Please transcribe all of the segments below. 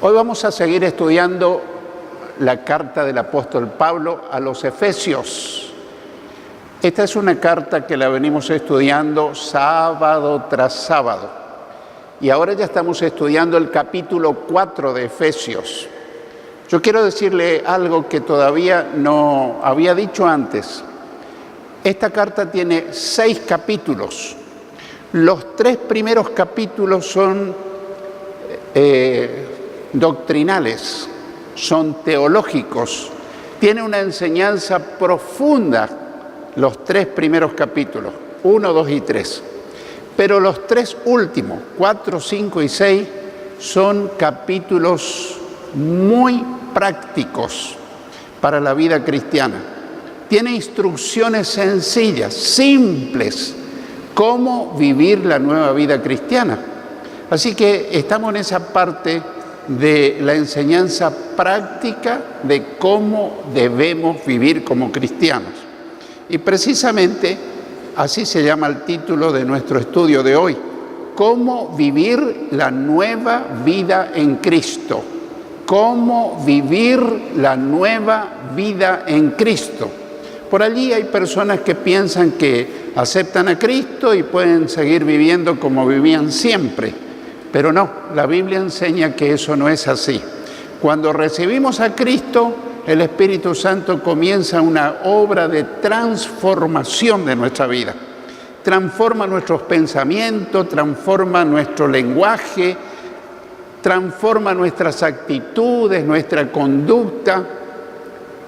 Hoy vamos a seguir estudiando la carta del apóstol Pablo a los Efesios. Esta es una carta que la venimos estudiando sábado tras sábado. Y ahora ya estamos estudiando el capítulo 4 de Efesios. Yo quiero decirle algo que todavía no había dicho antes. Esta carta tiene 6 capítulos. Los 3 primeros capítulos son doctrinales, son teológicos. Tiene una enseñanza profunda los 3 primeros capítulos, 1, 2 y 3. Pero los 3 últimos, 4, 5 y 6, son capítulos muy prácticos para la vida cristiana. Tiene instrucciones sencillas, simples, cómo vivir la nueva vida cristiana. Así que estamos en esa parte de la enseñanza práctica de cómo debemos vivir como cristianos. Y precisamente así se llama el título de nuestro estudio de hoy: cómo vivir la nueva vida en Cristo. Cómo vivir la nueva vida en Cristo. Por allí hay personas que piensan que aceptan a Cristo y pueden seguir viviendo como vivían siempre. Pero no, la Biblia enseña que eso no es así. Cuando recibimos a Cristo, el Espíritu Santo comienza una obra de transformación de nuestra vida. Transforma nuestros pensamientos, transforma nuestro lenguaje, transforma nuestras actitudes, nuestra conducta.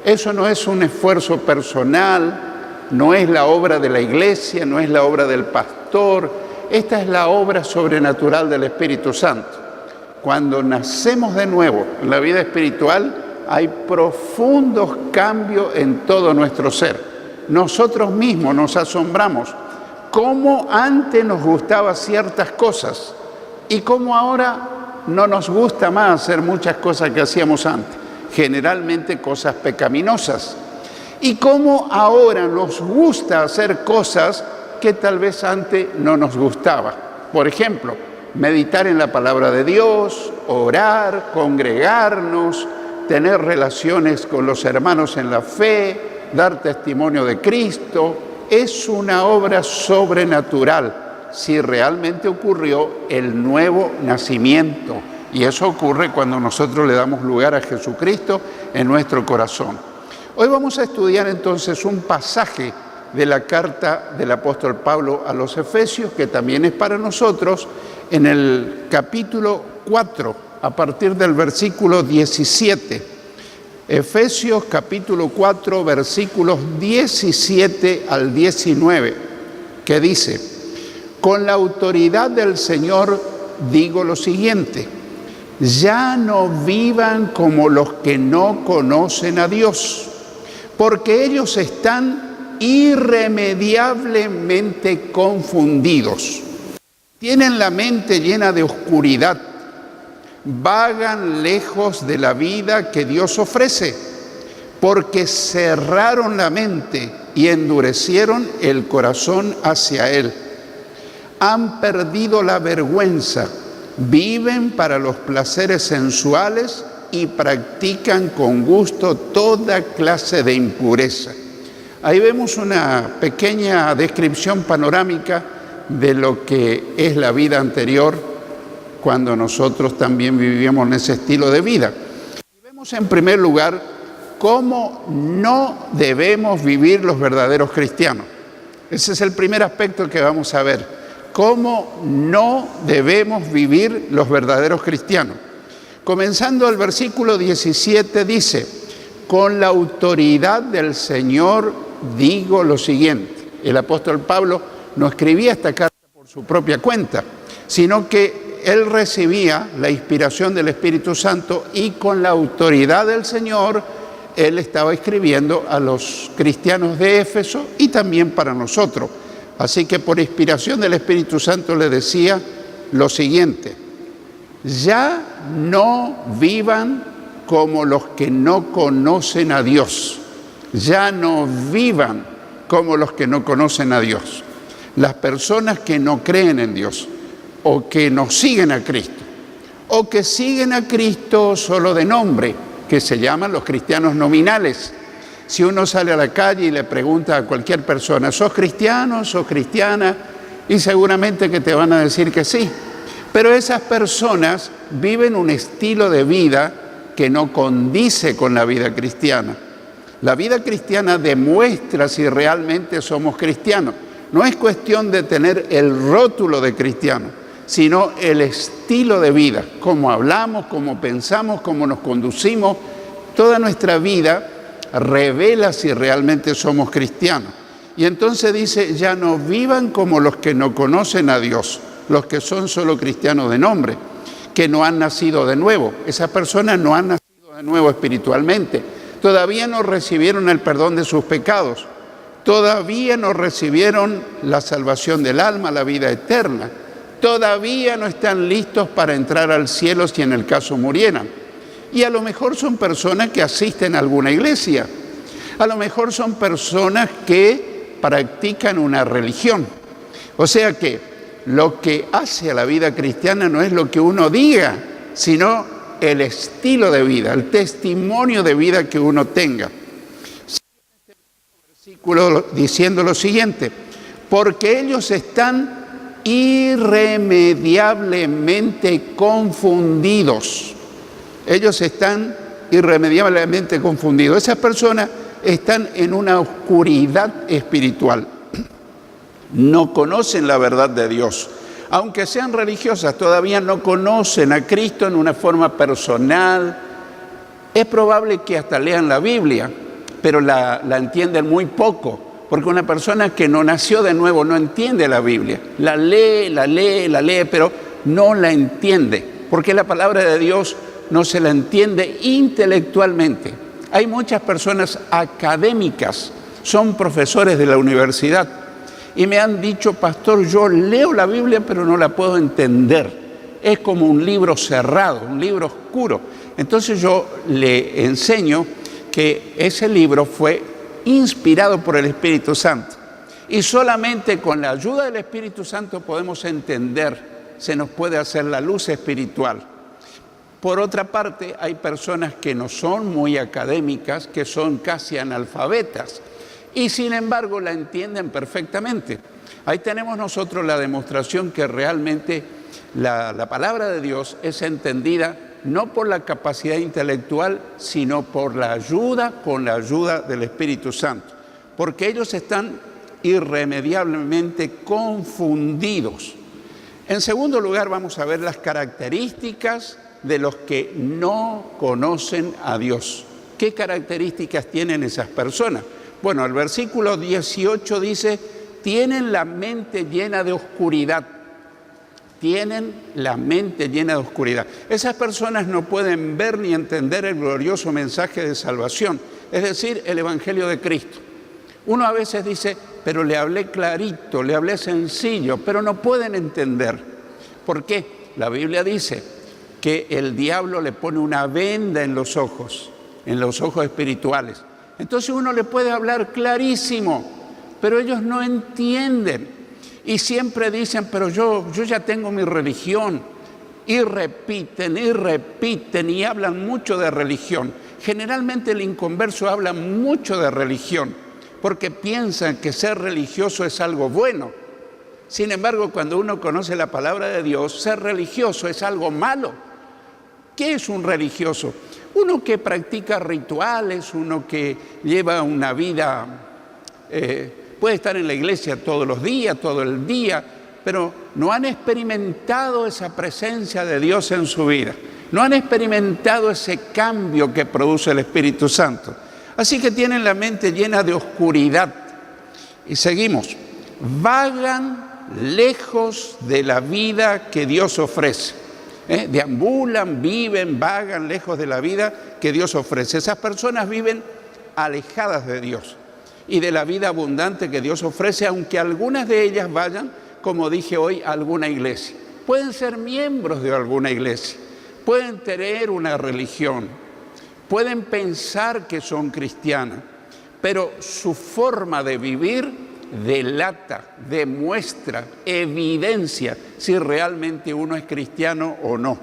Eso no es un esfuerzo personal, no es la obra de la iglesia, no es la obra del pastor. Esta es la obra sobrenatural del Espíritu Santo. Cuando nacemos de nuevo en la vida espiritual, hay profundos cambios en todo nuestro ser. Nosotros mismos nos asombramos cómo antes nos gustaban ciertas cosas y cómo ahora no nos gusta más hacer muchas cosas que hacíamos antes, generalmente cosas pecaminosas. Y cómo ahora nos gusta hacer cosas que tal vez antes no nos gustaba. Por ejemplo, meditar en la palabra de Dios, orar, congregarnos, tener relaciones con los hermanos en la fe, dar testimonio de Cristo. Es una obra sobrenatural si realmente ocurrió el nuevo nacimiento. Y eso ocurre cuando nosotros le damos lugar a Jesucristo en nuestro corazón. Hoy vamos a estudiar entonces un pasaje de la carta del apóstol Pablo a los Efesios, que también es para nosotros, en el capítulo 4, a partir del versículo 17. Efesios capítulo 4, versículos 17 al 19, que dice: con la autoridad del Señor digo lo siguiente: ya no vivan como los que no conocen a Dios, porque ellos están irremediablemente confundidos. Tienen la mente llena de oscuridad, vagan lejos de la vida que Dios ofrece, porque cerraron la mente y endurecieron el corazón hacia Él. Han perdido la vergüenza, viven para los placeres sensuales y practican con gusto toda clase de impureza. Ahí vemos una pequeña descripción panorámica de lo que es la vida anterior cuando nosotros también vivíamos en ese estilo de vida. Y vemos en primer lugar cómo no debemos vivir los verdaderos cristianos. Ese es el primer aspecto que vamos a ver. Cómo no debemos vivir los verdaderos cristianos. Comenzando el versículo 17 dice: con la autoridad del Señor digo lo siguiente. El apóstol Pablo no escribía esta carta por su propia cuenta, sino que él recibía la inspiración del Espíritu Santo y con la autoridad del Señor él estaba escribiendo a los cristianos de Éfeso y también para nosotros. Así que por inspiración del Espíritu Santo le decía lo siguiente: ya no vivan como los que no conocen a Dios. Ya no vivan como los que no conocen a Dios. Las personas que no creen en Dios o que no siguen a Cristo o que siguen a Cristo solo de nombre, que se llaman los cristianos nominales. Si uno sale a la calle y le pregunta a cualquier persona, ¿sos cristiano, sos cristiana? Y seguramente que te van a decir que sí. Pero esas personas viven un estilo de vida que no condice con la vida cristiana. La vida cristiana demuestra si realmente somos cristianos. No es cuestión de tener el rótulo de cristiano, sino el estilo de vida, cómo hablamos, cómo pensamos, cómo nos conducimos. Toda nuestra vida revela si realmente somos cristianos. Y entonces dice, ya no vivan como los que no conocen a Dios, los que son solo cristianos de nombre, que no han nacido de nuevo. Esas personas no han nacido de nuevo espiritualmente. Todavía no recibieron el perdón de sus pecados. Todavía no recibieron la salvación del alma, la vida eterna. Todavía no están listos para entrar al cielo si en el caso murieran. Y a lo mejor son personas que asisten a alguna iglesia. A lo mejor son personas que practican una religión. O sea que lo que hace a la vida cristiana no es lo que uno diga, sino el estilo de vida, el testimonio de vida que uno tenga. Versículo diciendo lo siguiente, porque ellos están irremediablemente confundidos. Ellos están irremediablemente confundidos. Esas personas están en una oscuridad espiritual. No conocen la verdad de Dios. Aunque sean religiosas, todavía no conocen a Cristo en una forma personal. Es probable que hasta lean la Biblia, pero la entienden muy poco, porque una persona que no nació de nuevo no entiende la Biblia. La lee, pero no la entiende, porque la palabra de Dios no se la entiende intelectualmente. Hay muchas personas académicas, son profesores de la universidad, y me han dicho, pastor, yo leo la Biblia, pero no la puedo entender. Es como un libro cerrado, un libro oscuro. Entonces yo le enseño que ese libro fue inspirado por el Espíritu Santo. Y solamente con la ayuda del Espíritu Santo podemos entender, se nos puede hacer la luz espiritual. Por otra parte, hay personas que no son muy académicas, que son casi analfabetas, y sin embargo la entienden perfectamente. Ahí tenemos nosotros la demostración que realmente la palabra de Dios es entendida no por la capacidad intelectual, sino por la ayuda, con la ayuda del Espíritu Santo. Porque ellos están irremediablemente confundidos. En segundo lugar, vamos a ver las características de los que no conocen a Dios. ¿Qué características tienen esas personas? Bueno, el versículo 18 dice, tienen la mente llena de oscuridad. Tienen la mente llena de oscuridad. Esas personas no pueden ver ni entender el glorioso mensaje de salvación, es decir, el Evangelio de Cristo. Uno a veces dice, pero le hablé clarito, le hablé sencillo, pero no pueden entender. ¿Por qué? La Biblia dice que el diablo le pone una venda en los ojos espirituales. Entonces uno le puede hablar clarísimo, pero ellos no entienden. Y siempre dicen, pero yo ya tengo mi religión. Y repiten y hablan mucho de religión. Generalmente el inconverso habla mucho de religión, porque piensan que ser religioso es algo bueno. Sin embargo, cuando uno conoce la palabra de Dios, ser religioso es algo malo. ¿Qué es un religioso? Uno que practica rituales, uno que lleva una vida, puede estar en la iglesia todos los días, todo el día, pero no han experimentado esa presencia de Dios en su vida. No han experimentado ese cambio que produce el Espíritu Santo. Así que tienen la mente llena de oscuridad. Y seguimos. Vagan lejos de la vida que Dios ofrece. Deambulan, viven, vagan lejos de la vida que Dios ofrece. Esas personas viven alejadas de Dios y de la vida abundante que Dios ofrece, aunque algunas de ellas vayan, como dije hoy, a alguna iglesia. Pueden ser miembros de alguna iglesia, pueden tener una religión, pueden pensar que son cristianas, pero su forma de vivir delata, demuestra, evidencia si realmente uno es cristiano o no.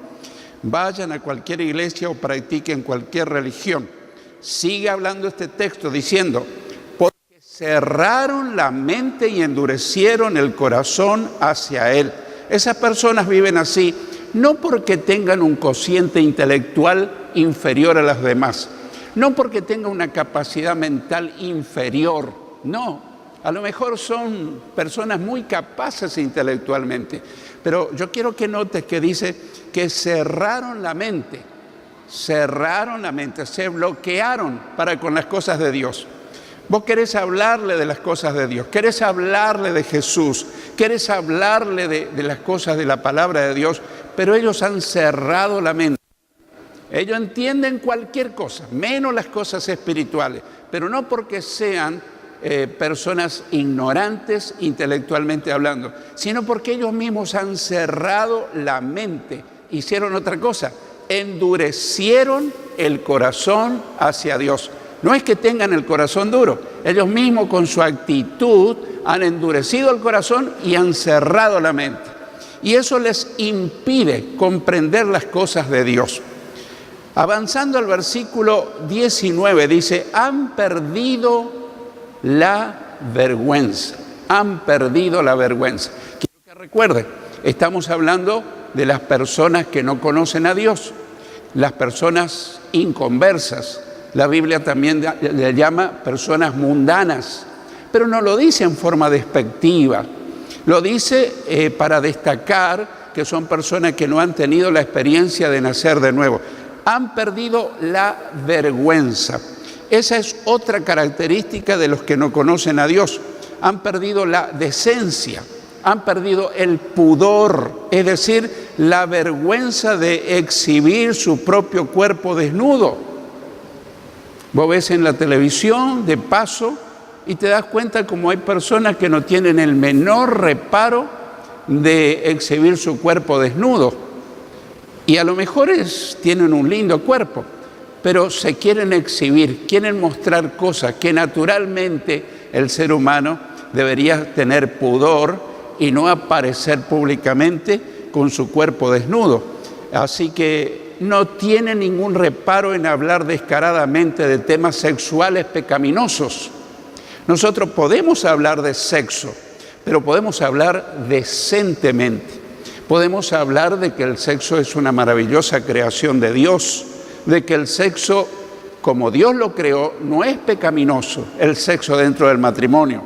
Vayan a cualquier iglesia o practiquen cualquier religión. Sigue hablando este texto diciendo, porque cerraron la mente y endurecieron el corazón hacia Él. Esas personas viven así, no porque tengan un cociente intelectual inferior a las demás, no porque tengan una capacidad mental inferior, no. A lo mejor son personas muy capaces intelectualmente, pero yo quiero que notes que dice que cerraron la mente, se bloquearon para con las cosas de Dios. Vos querés hablarle de las cosas de Dios, querés hablarle de Jesús, querés hablarle de las cosas de la palabra de Dios, pero ellos han cerrado la mente. Ellos entienden cualquier cosa, menos las cosas espirituales, pero no porque sean personas ignorantes intelectualmente hablando, sino porque ellos mismos han cerrado la mente. Hicieron otra cosa, endurecieron el corazón hacia Dios. No es que tengan el corazón duro, ellos mismos con su actitud han endurecido el corazón y han cerrado la mente. Y eso les impide comprender las cosas de Dios. Avanzando al versículo 19 dice, han perdido la vergüenza, han perdido la vergüenza. Quiero que recuerden, estamos hablando de las personas que no conocen a Dios, las personas inconversas. La Biblia también le llama personas mundanas, pero no lo dice en forma despectiva, lo dice para destacar que son personas que no han tenido la experiencia de nacer de nuevo. Han perdido la vergüenza. Esa es otra característica de los que no conocen a Dios. Han perdido la decencia, han perdido el pudor, es decir, la vergüenza de exhibir su propio cuerpo desnudo. Vos ves en la televisión, de paso, y te das cuenta como hay personas que no tienen el menor reparo de exhibir su cuerpo desnudo. Y a lo mejor tienen un lindo cuerpo, pero se quieren exhibir, quieren mostrar cosas que naturalmente el ser humano debería tener pudor y no aparecer públicamente con su cuerpo desnudo. Así que no tiene ningún reparo en hablar descaradamente de temas sexuales pecaminosos. Nosotros podemos hablar de sexo, pero podemos hablar decentemente. Podemos hablar de que el sexo es una maravillosa creación de Dios, de que el sexo, como Dios lo creó, no es pecaminoso, el sexo dentro del matrimonio.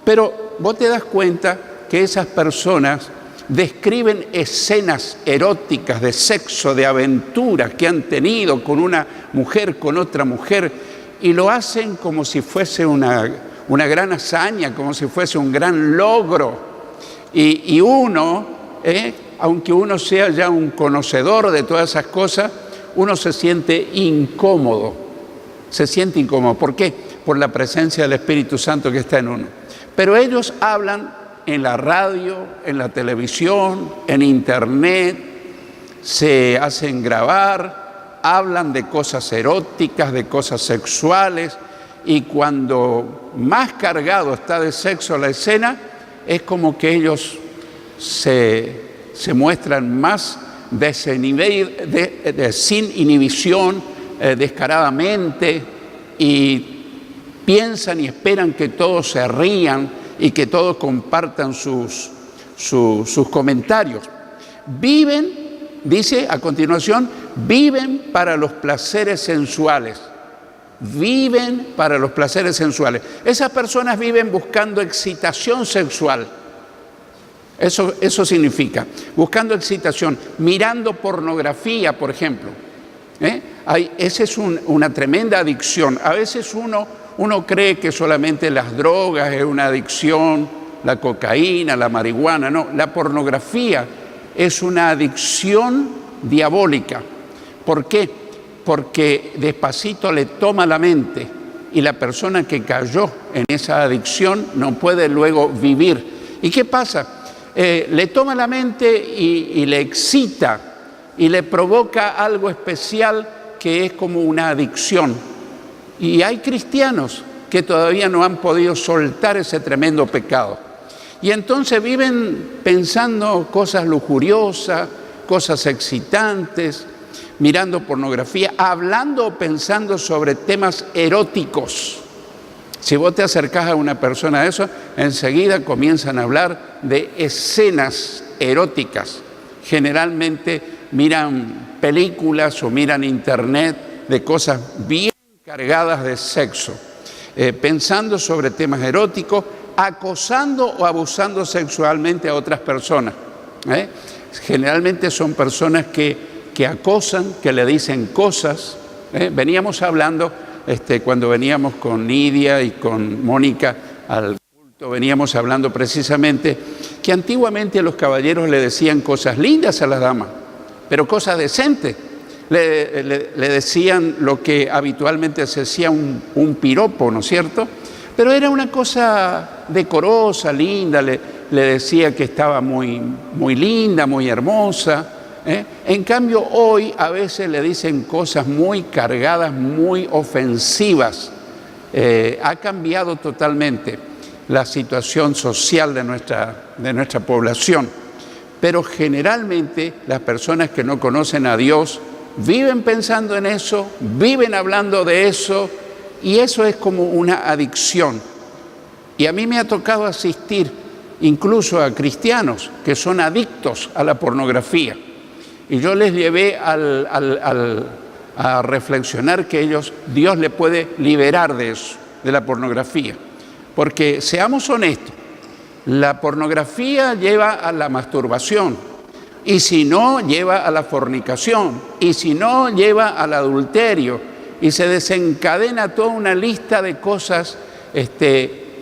Pero vos te das cuenta que esas personas describen escenas eróticas de sexo, de aventuras que han tenido con una mujer, con otra mujer, y lo hacen como si fuese una gran hazaña, como si fuese un gran logro. Y uno, aunque uno sea ya un conocedor de todas esas cosas, uno se siente incómodo. Se siente incómodo. ¿Por qué? Por la presencia del Espíritu Santo que está en uno. Pero ellos hablan en la radio, en la televisión, en internet, se hacen grabar, hablan de cosas eróticas, de cosas sexuales, y cuando más cargado está de sexo la escena, es como que ellos se muestran más sin inhibición, descaradamente, y piensan y esperan que todos se rían y que todos compartan sus comentarios. Viven, dice a continuación, viven para los placeres sensuales. Viven para los placeres sensuales. Esas personas viven buscando excitación sexual. Eso significa, buscando excitación, mirando pornografía, por ejemplo. Esa es una tremenda adicción. A veces uno cree que solamente las drogas es una adicción, la cocaína, la marihuana. No, la pornografía es una adicción diabólica. ¿Por qué? Porque despacito le toma la mente y la persona que cayó en esa adicción no puede luego vivir. ¿Y qué pasa? Le toma la mente y le excita y le provoca algo especial que es como una adicción. Y hay cristianos que todavía no han podido soltar ese tremendo pecado. Y entonces viven pensando cosas lujuriosas, cosas excitantes, mirando pornografía, hablando o pensando sobre temas eróticos. Si vos te acercás a una persona a eso, enseguida comienzan a hablar de escenas eróticas. Generalmente miran películas o miran internet de cosas bien cargadas de sexo, pensando sobre temas eróticos, acosando o abusando sexualmente a otras personas. Generalmente son personas que acosan, que le dicen cosas. Veníamos hablando, cuando veníamos con Nidia y con Mónica al culto, veníamos hablando precisamente que antiguamente los caballeros le decían cosas lindas a las damas, pero cosas decentes. Le decían lo que habitualmente se decía un piropo, ¿no es cierto? Pero era una cosa decorosa, linda, le decía que estaba muy, muy linda, muy hermosa. En cambio, hoy a veces le dicen cosas muy cargadas, muy ofensivas. Ha cambiado totalmente la situación social de nuestra población. Pero generalmente las personas que no conocen a Dios viven pensando en eso, viven hablando de eso, y eso es como una adicción. Y a mí me ha tocado asistir incluso a cristianos que son adictos a la pornografía. Y yo les llevé a reflexionar que Dios le puede liberar de eso, de la pornografía. Porque seamos honestos, la pornografía lleva a la masturbación, y si no, lleva a la fornicación, y si no, lleva al adulterio, y se desencadena toda una lista de cosas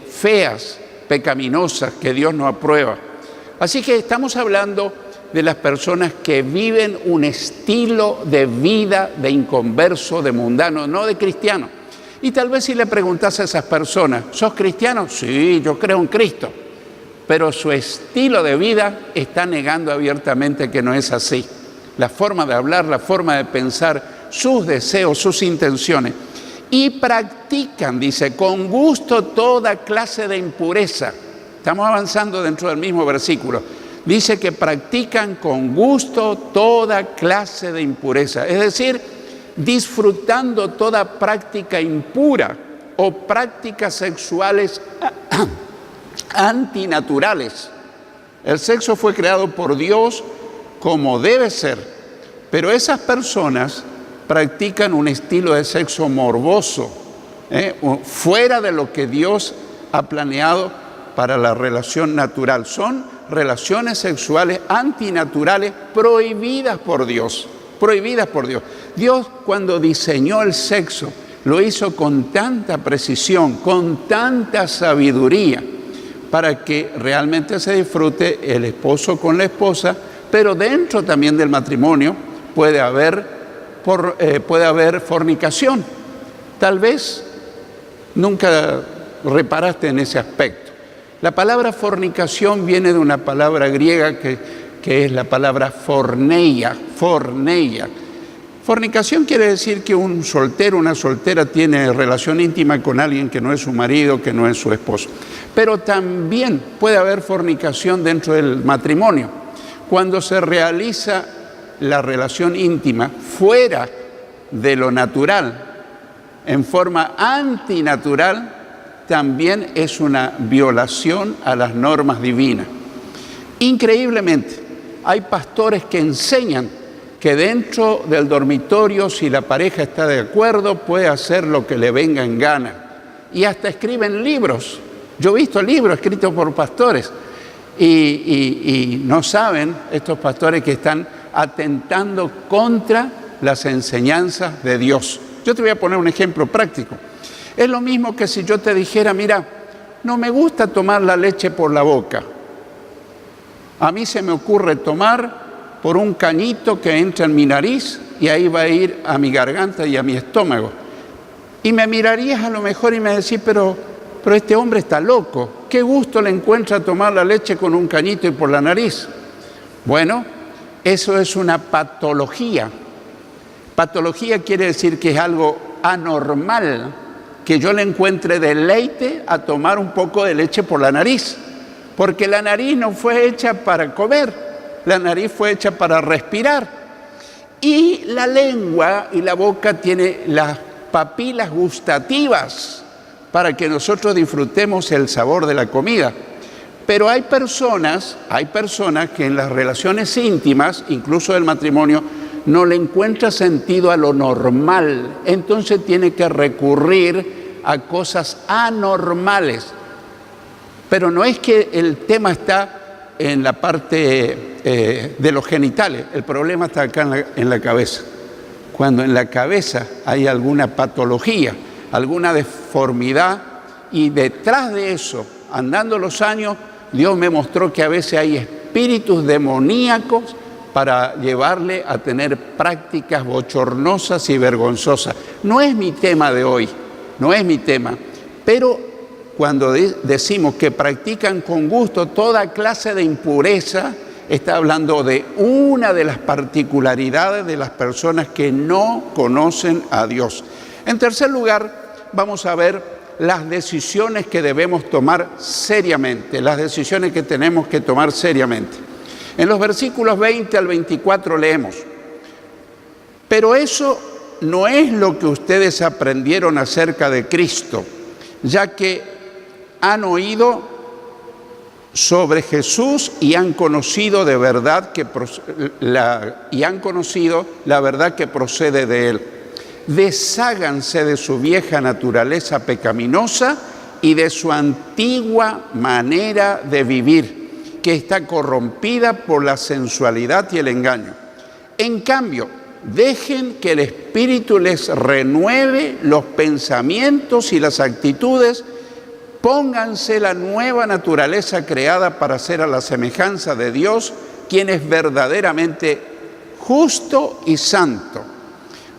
feas, pecaminosas, que Dios no aprueba. Así que estamos hablando de las personas que viven un estilo de vida de inconverso, de mundano, no de cristiano. Y tal vez si le preguntas a esas personas, ¿sos cristiano? Sí, yo creo en Cristo. Pero su estilo de vida está negando abiertamente que no es así. La forma de hablar, la forma de pensar, sus deseos, sus intenciones. Y practican, dice, con gusto toda clase de impureza. Estamos avanzando dentro del mismo versículo. Dice que practican con gusto toda clase de impureza. Es decir, disfrutando toda práctica impura o prácticas sexuales antinaturales. El sexo fue creado por Dios como debe ser, pero esas personas practican un estilo de sexo morboso, fuera de lo que Dios ha planeado para la relación natural. Son relaciones sexuales antinaturales prohibidas por Dios, prohibidas por Dios. Dios, cuando diseñó el sexo, lo hizo con tanta precisión, con tanta sabiduría, para que realmente se disfrute el esposo con la esposa, pero dentro también del matrimonio puede haber fornicación. Tal vez nunca reparaste en ese aspecto. La palabra fornicación viene de una palabra griega que es la palabra forneia. Fornicación quiere decir que un soltero, una soltera tiene relación íntima con alguien que no es su marido, que no es su esposo. Pero también puede haber fornicación dentro del matrimonio. Cuando se realiza la relación íntima fuera de lo natural, en forma antinatural, también es una violación a las normas divinas. Increíblemente, hay pastores que enseñan que dentro del dormitorio, si la pareja está de acuerdo, puede hacer lo que le venga en gana. Y hasta escriben libros. Yo he visto libros escritos por pastores y no saben estos pastores que están atentando contra las enseñanzas de Dios. Yo te voy a poner un ejemplo práctico. Es lo mismo que si yo te dijera, mira, no me gusta tomar la leche por la boca. A mí se me ocurre tomar por un cañito que entra en mi nariz y ahí va a ir a mi garganta y a mi estómago. Y me mirarías a lo mejor y me decís, pero este hombre está loco. ¿Qué gusto le encuentra tomar la leche con un cañito y por la nariz? Bueno, eso es una patología. Patología quiere decir que es algo anormal, que yo le encuentre deleite a tomar un poco de leche por la nariz, porque la nariz no fue hecha para comer, La nariz fue hecha para respirar. Y la lengua y la boca tiene las papilas gustativas para que nosotros disfrutemos el sabor de la comida. Pero hay personas que en las relaciones íntimas, incluso del matrimonio, no le encuentra sentido a lo normal. Entonces tiene que recurrir a cosas anormales. Pero no es que el tema está en la parte de los genitales, el problema está acá en la cabeza. Cuando en la cabeza hay alguna patología, alguna deformidad, y detrás de eso, andando los años, Dios me mostró que a veces hay espíritus demoníacos para llevarle a tener prácticas bochornosas y vergonzosas. No es mi tema de hoy, no es mi tema, pero cuando decimos que practican con gusto toda clase de impureza, está hablando de una de las particularidades de las personas que no conocen a Dios. En tercer lugar, vamos a ver las decisiones que debemos tomar seriamente, las decisiones que tenemos que tomar seriamente. En los versículos 20 al 24 leemos: pero eso no es lo que ustedes aprendieron acerca de Cristo, ya que han oído sobre Jesús y han conocido la verdad que procede de Él. Desháganse de su vieja naturaleza pecaminosa y de su antigua manera de vivir, que está corrompida por la sensualidad y el engaño. En cambio, dejen que el Espíritu les renueve los pensamientos y las actitudes. Pónganse la nueva naturaleza creada para ser a la semejanza de Dios, quien es verdaderamente justo y santo.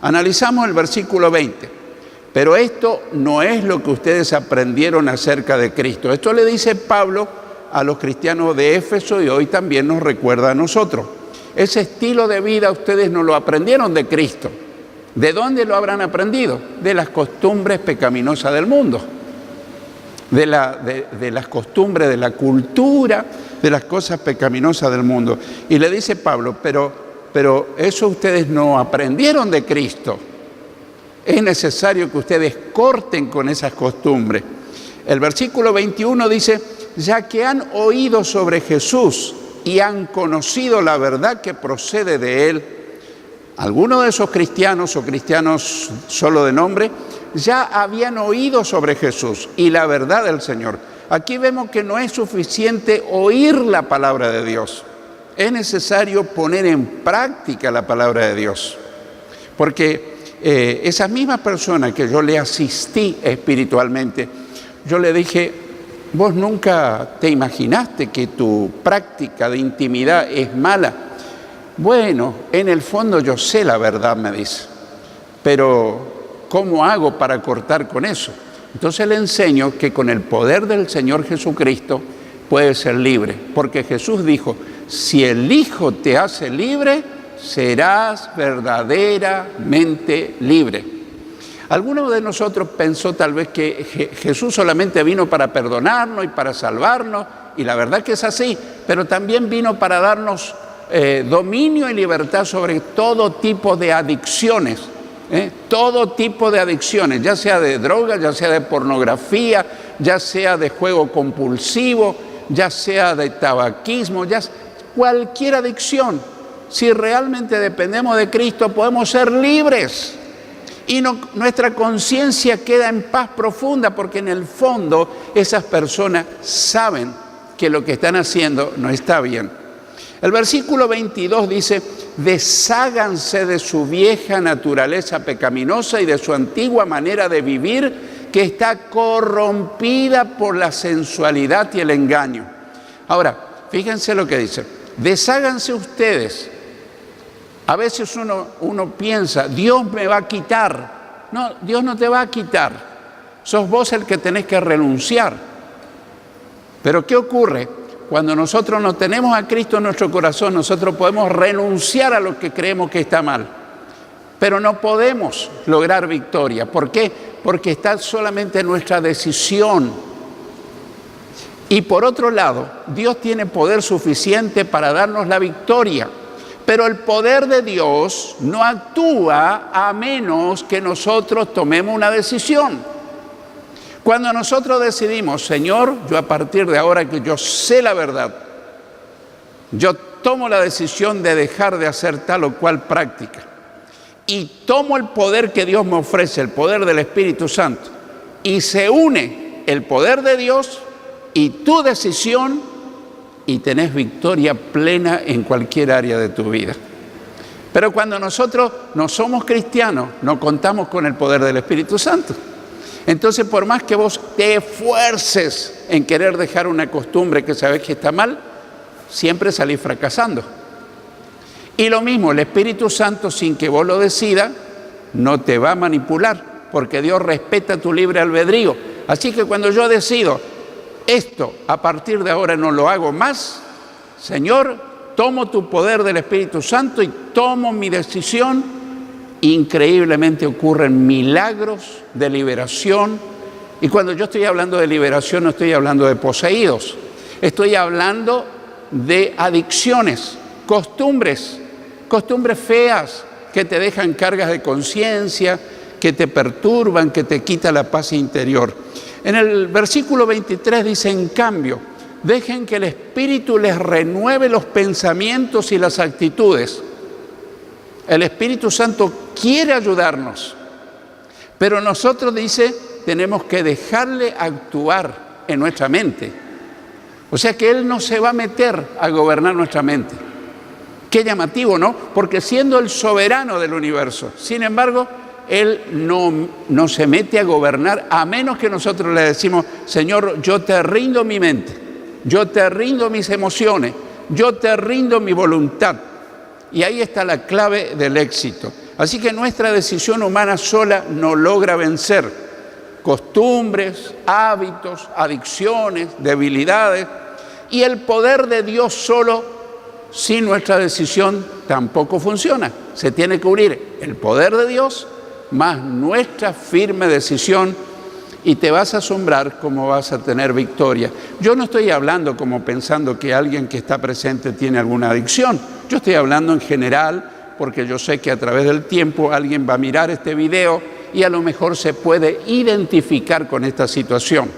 Analizamos el versículo 20. Pero esto no es lo que ustedes aprendieron acerca de Cristo. Esto le dice Pablo a los cristianos de Éfeso y hoy también nos recuerda a nosotros. Ese estilo de vida ustedes no lo aprendieron de Cristo. ¿De dónde lo habrán aprendido? De las costumbres pecaminosas del mundo. De las costumbres, de la cultura, de las cosas pecaminosas del mundo. Y le dice Pablo, pero eso ustedes no aprendieron de Cristo. Es necesario que ustedes corten con esas costumbres. El versículo 21 dice: ya que han oído sobre Jesús y han conocido la verdad que procede de Él. Algunos de esos cristianos o cristianos solo de nombre ya habían oído sobre Jesús y la verdad del Señor. Aquí vemos que no es suficiente oír la palabra de Dios. Es necesario poner en práctica la palabra de Dios. Porque esas mismas personas que yo le asistí espiritualmente, yo le dije: vos nunca te imaginaste que tu práctica de intimidad es mala. Bueno, en el fondo yo sé la verdad, me dice, pero ¿cómo hago para cortar con eso? Entonces le enseño que con el poder del Señor Jesucristo puedes ser libre, porque Jesús dijo: si el Hijo te hace libre, serás verdaderamente libre. Alguno de nosotros pensó tal vez que Jesús solamente vino para perdonarnos y para salvarnos, y la verdad que es así, pero también vino para darnos dominio y libertad sobre todo tipo de adicciones. Todo tipo de adicciones, ya sea de droga, ya sea de pornografía, ya sea de juego compulsivo, ya sea de tabaquismo, cualquier adicción. Si realmente dependemos de Cristo, podemos ser libres y nuestra conciencia queda en paz profunda, porque en el fondo esas personas saben que lo que están haciendo no está bien. El versículo 22 dice: desháganse de su vieja naturaleza pecaminosa y de su antigua manera de vivir, que está corrompida por la sensualidad y el engaño. Ahora, fíjense lo que dice: desháganse ustedes. A veces uno piensa: Dios me va a quitar. No, Dios no te va a quitar. Sos vos el que tenés que renunciar. Pero ¿qué ocurre? Cuando nosotros no tenemos a Cristo en nuestro corazón, nosotros podemos renunciar a lo que creemos que está mal. Pero no podemos lograr victoria. ¿Por qué? Porque está solamente en nuestra decisión. Y por otro lado, Dios tiene poder suficiente para darnos la victoria. Pero el poder de Dios no actúa a menos que nosotros tomemos una decisión. Cuando nosotros decidimos, Señor, yo a partir de ahora que yo sé la verdad, yo tomo la decisión de dejar de hacer tal o cual práctica y tomo el poder que Dios me ofrece, el poder del Espíritu Santo, y se une el poder de Dios y tu decisión, y tenés victoria plena en cualquier área de tu vida. Pero cuando nosotros no somos cristianos, no contamos con el poder del Espíritu Santo. Entonces, por más que vos te esfuerces en querer dejar una costumbre que sabés que está mal, siempre salís fracasando. Y lo mismo, el Espíritu Santo, sin que vos lo decidas, no te va a manipular, porque Dios respeta tu libre albedrío. Así que cuando yo decido, esto a partir de ahora no lo hago más, Señor, tomo tu poder del Espíritu Santo y tomo mi decisión, increíblemente ocurren milagros de liberación. Y cuando yo estoy hablando de liberación, no estoy hablando de poseídos, estoy hablando de adicciones, costumbres feas que te dejan cargas de conciencia, que te perturban, que te quita la paz interior. En el versículo 23 dice, en cambio, dejen que el Espíritu les renueve los pensamientos y las actitudes. El Espíritu Santo quiere ayudarnos, pero nosotros, dice, tenemos que dejarle actuar en nuestra mente. O sea que Él no se va a meter a gobernar nuestra mente. Qué llamativo, ¿no? Porque siendo el soberano del universo, sin embargo, Él no se mete a gobernar a menos que nosotros le decimos, Señor, yo te rindo mi mente, yo te rindo mis emociones, yo te rindo mi voluntad. Y ahí está la clave del éxito. Así que nuestra decisión humana sola no logra vencer costumbres, hábitos, adicciones, debilidades. Y el poder de Dios solo, sin nuestra decisión, tampoco funciona. Se tiene que unir el poder de Dios más nuestra firme decisión, y te vas a asombrar cómo vas a tener victoria. Yo no estoy hablando como pensando que alguien que está presente tiene alguna adicción. Yo estoy hablando en general, porque yo sé que a través del tiempo alguien va a mirar este video y a lo mejor se puede identificar con esta situación.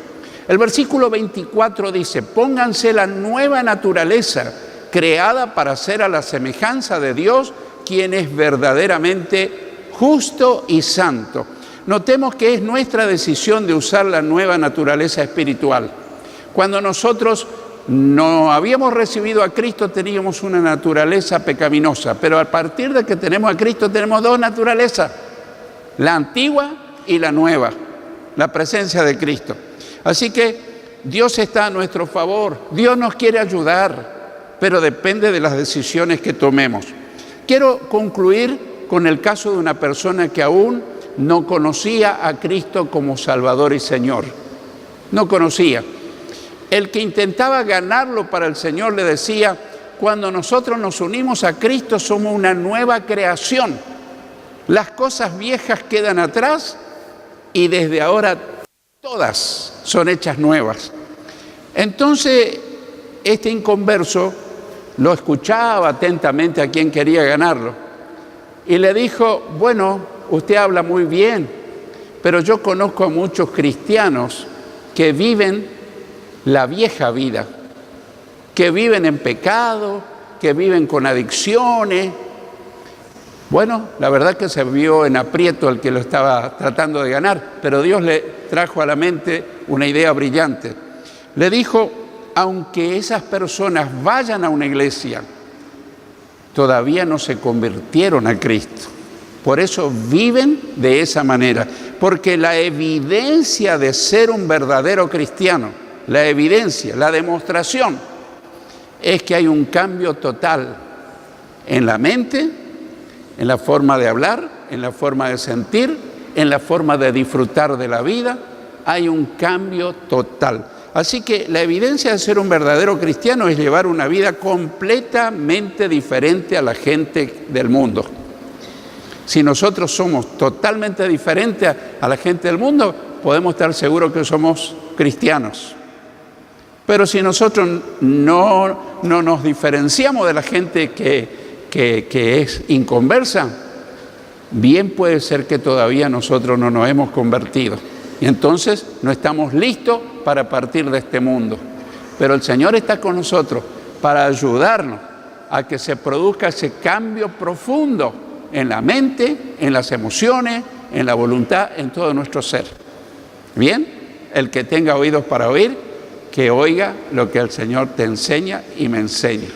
El versículo 24 dice, pónganse la nueva naturaleza, creada para ser a la semejanza de Dios, quien es verdaderamente justo y santo. Notemos que es nuestra decisión de usar la nueva naturaleza espiritual. Cuando nosotros no habíamos recibido a Cristo, teníamos una naturaleza pecaminosa, pero a partir de que tenemos a Cristo, tenemos dos naturalezas, la antigua y la nueva, la presencia de Cristo. Así que Dios está a nuestro favor, Dios nos quiere ayudar, pero depende de las decisiones que tomemos. Quiero concluir con el caso de una persona que aún no conocía a Cristo como Salvador y Señor. No conocía. El que intentaba ganarlo para el Señor le decía, cuando nosotros nos unimos a Cristo somos una nueva creación. Las cosas viejas quedan atrás y desde ahora todas son hechas nuevas. Entonces, este inconverso lo escuchaba atentamente a quien quería ganarlo y le dijo, bueno, usted habla muy bien, pero yo conozco a muchos cristianos que viven la vieja vida, que viven en pecado, que viven con adicciones. Bueno, la verdad que se vio en aprieto el que lo estaba tratando de ganar, pero Dios le trajo a la mente una idea brillante. Le dijo, aunque esas personas vayan a una iglesia, todavía no se convirtieron a Cristo. Por eso viven de esa manera, porque la evidencia de ser un verdadero cristiano, la evidencia, la demostración, es que hay un cambio total en la mente, en la forma de hablar, en la forma de sentir, en la forma de disfrutar de la vida. Hay un cambio total. Así que la evidencia de ser un verdadero cristiano es llevar una vida completamente diferente a la gente del mundo. Si nosotros somos totalmente diferentes a la gente del mundo, podemos estar seguros que somos cristianos. Pero si nosotros no nos diferenciamos de la gente que es inconversa, bien puede ser que todavía nosotros no nos hemos convertido. Y entonces no estamos listos para partir de este mundo. Pero el Señor está con nosotros para ayudarnos a que se produzca ese cambio profundo en la mente, en las emociones, en la voluntad, en todo nuestro ser. Bien, el que tenga oídos para oír, que oiga lo que el Señor te enseña y me enseña.